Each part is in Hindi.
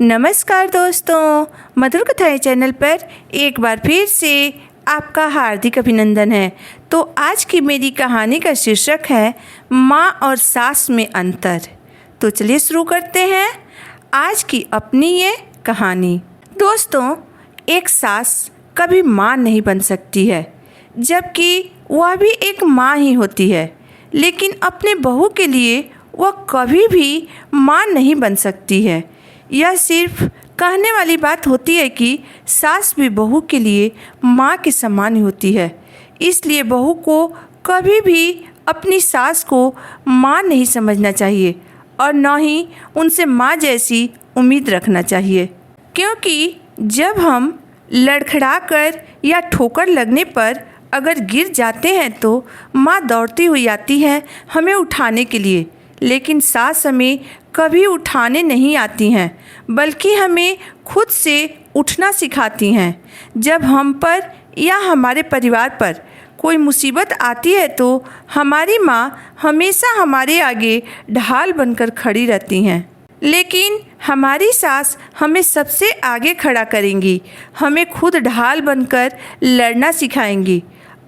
नमस्कार दोस्तों, मधुर कथाएं चैनल पर एक बार फिर से आपका हार्दिक अभिनंदन है। तो आज की मेरी कहानी का शीर्षक है माँ और सास में अंतर। तो चलिए शुरू करते हैं आज की अपनी ये कहानी। दोस्तों, एक सास कभी माँ नहीं बन सकती है, जबकि वह भी एक माँ ही होती है, लेकिन अपने बहू के लिए वह कभी भी माँ नहीं बन सकती है। यह सिर्फ कहने वाली बात होती है कि सास भी बहू के लिए माँ के समान होती है। इसलिए बहू को कभी भी अपनी सास को माँ नहीं समझना चाहिए और न ही उनसे माँ जैसी उम्मीद रखना चाहिए, क्योंकि जब हम लड़खड़ा कर या ठोकर लगने पर अगर गिर जाते हैं तो माँ दौड़ती हुई आती है हमें उठाने के लिए, लेकिन सास हमें कभी उठाने नहीं आती हैं, बल्कि हमें खुद से उठना सिखाती हैं। जब हम पर या हमारे परिवार पर कोई मुसीबत आती है तो हमारी माँ हमेशा हमारे आगे ढाल बनकर खड़ी रहती हैं, लेकिन हमारी सास हमें सबसे आगे खड़ा करेंगी, हमें खुद ढाल बनकर लड़ना सिखाएंगी।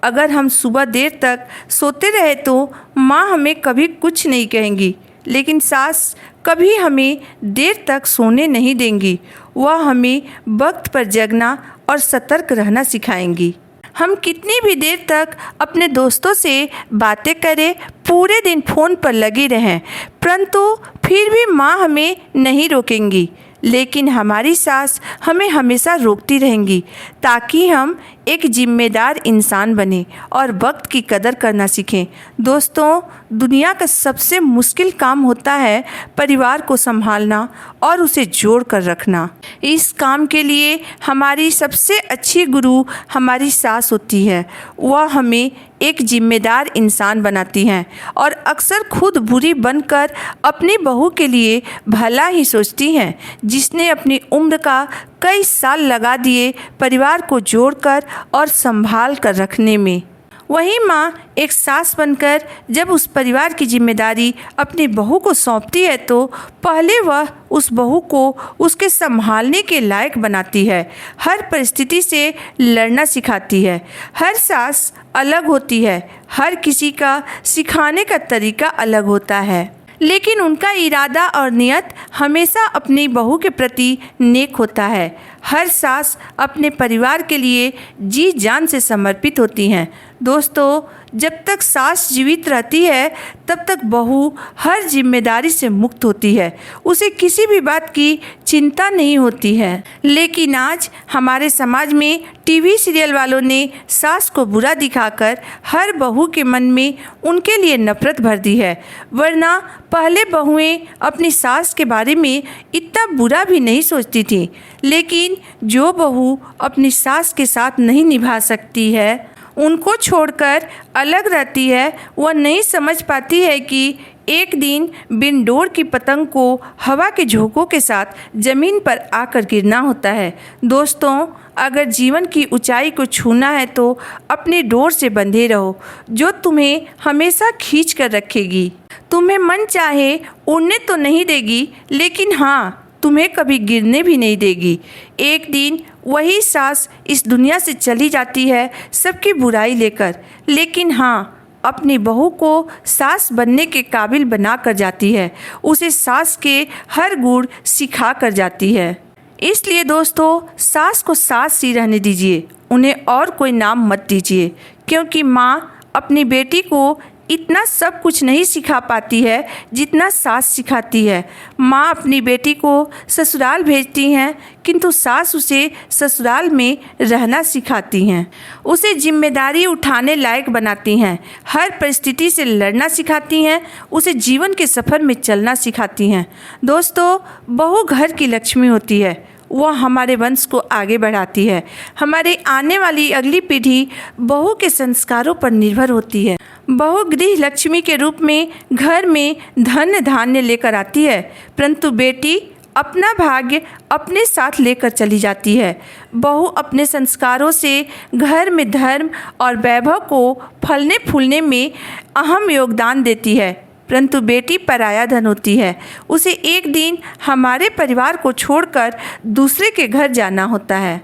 अगर हम सुबह देर तक सोते रहे तो माँ हमें कभी कुछ नहीं कहेंगी, लेकिन सास कभी हमें देर तक सोने नहीं देंगी। वह हमें वक्त पर जगना और सतर्क रहना सिखाएंगी। हम कितनी भी देर तक अपने दोस्तों से बातें करें, पूरे दिन फ़ोन पर लगे रहें, परंतु फिर भी माँ हमें नहीं रोकेंगी, लेकिन हमारी सास हमें हमेशा रोकती रहेंगी, ताकि हम एक जिम्मेदार इंसान बने और वक्त की कदर करना सीखें। दोस्तों, दुनिया का सबसे मुश्किल काम होता है परिवार को संभालना और उसे जोड़ कर रखना। इस काम के लिए हमारी सबसे अच्छी गुरु हमारी सास होती है। वह हमें एक जिम्मेदार इंसान बनाती हैं और अक्सर खुद बुरी बनकर अपनी बहू के लिए भला ही सोचती हैं, जिसने अपनी उम्र का कई साल लगा दिए परिवार को जोड़कर और संभाल कर रखने में। वही माँ एक सास बनकर जब उस परिवार की जिम्मेदारी अपनी बहू को सौंपती है तो पहले वह उस बहू को उसके संभालने के लायक बनाती है, हर परिस्थिति से लड़ना सिखाती है। हर सास अलग होती है, हर किसी का सिखाने का तरीका अलग होता है, लेकिन उनका इरादा और नियत हमेशा अपनी बहू के प्रति नेक होता है। हर सास अपने परिवार के लिए जी जान से समर्पित होती हैं। दोस्तों, जब तक सास जीवित रहती है तब तक बहू हर जिम्मेदारी से मुक्त होती है, उसे किसी भी बात की चिंता नहीं होती है। लेकिन आज हमारे समाज में टीवी सीरियल वालों ने सास को बुरा दिखाकर हर बहू के मन में उनके लिए नफरत भर दी है, वरना पहले बहुएं अपनी सास के बारे में इतना बुरा भी नहीं सोचती थी। लेकिन जो बहू अपनी सास के साथ नहीं निभा सकती है, उनको छोड़कर अलग रहती है, वह नहीं समझ पाती है कि एक दिन बिन डोर की पतंग को हवा के झोंकों के साथ ज़मीन पर आकर गिरना होता है। दोस्तों, अगर जीवन की ऊंचाई को छूना है तो अपनी डोर से बंधे रहो, जो तुम्हें हमेशा खींच कर रखेगी। तुम्हें मन चाहे उड़ने तो नहीं देगी, लेकिन हाँ, तुम्हें कभी गिरने भी नहीं देगी। एक दिन वही सास इस दुनिया से चली जाती है सबकी बुराई लेकर, लेकिन हाँ, अपनी बहू को सास बनने के काबिल बना कर जाती है, उसे सास के हर गुण सिखा कर जाती है। इसलिए दोस्तों, सास को सास सी रहने दीजिए, उन्हें और कोई नाम मत दीजिए, क्योंकि माँ अपनी बेटी को इतना सब कुछ नहीं सिखा पाती है जितना सास सिखाती है। माँ अपनी बेटी को ससुराल भेजती हैं, किंतु सास उसे ससुराल में रहना सिखाती हैं, उसे जिम्मेदारी उठाने लायक बनाती हैं, हर परिस्थिति से लड़ना सिखाती हैं, उसे जीवन के सफ़र में चलना सिखाती हैं। दोस्तों, बहू घर की लक्ष्मी होती है, वह हमारे वंश को आगे बढ़ाती है। हमारे आने वाली अगली पीढ़ी बहू के संस्कारों पर निर्भर होती है। बहू गृह लक्ष्मी के रूप में घर में धन धान्य लेकर आती है, परंतु बेटी अपना भाग्य अपने साथ लेकर चली जाती है। बहू अपने संस्कारों से घर में धर्म और वैभव को फलने फूलने में अहम योगदान देती है, परंतु बेटी पराया धन होती है। उसे एक दिन हमारे परिवार को छोड़कर दूसरे के घर जाना होता है।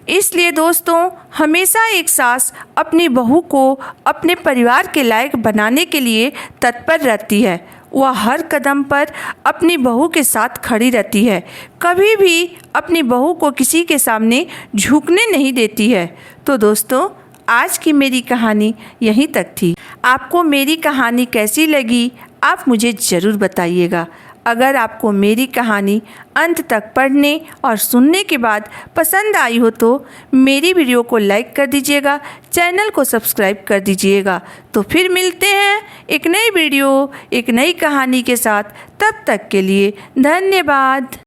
इसलिए दोस्तों, हमेशा एक सास अपनी बहू को अपने परिवार के लायक बनाने के लिए तत्पर रहती है। वह हर कदम पर अपनी बहू के साथ खड़ी रहती है, कभी भी अपनी बहू को किसी के सामने झुकने नहीं देती है। तो दोस्तों, आज की मेरी कहानी यहीं तक थी। आपको मेरी कहानी कैसी लगी आप मुझे ज़रूर बताइएगा। अगर आपको मेरी कहानी अंत तक पढ़ने और सुनने के बाद पसंद आई हो तो मेरी वीडियो को लाइक कर दीजिएगा, चैनल को सब्सक्राइब कर दीजिएगा। तो फिर मिलते हैं एक नई वीडियो, एक नई कहानी के साथ। तब तक के लिए धन्यवाद।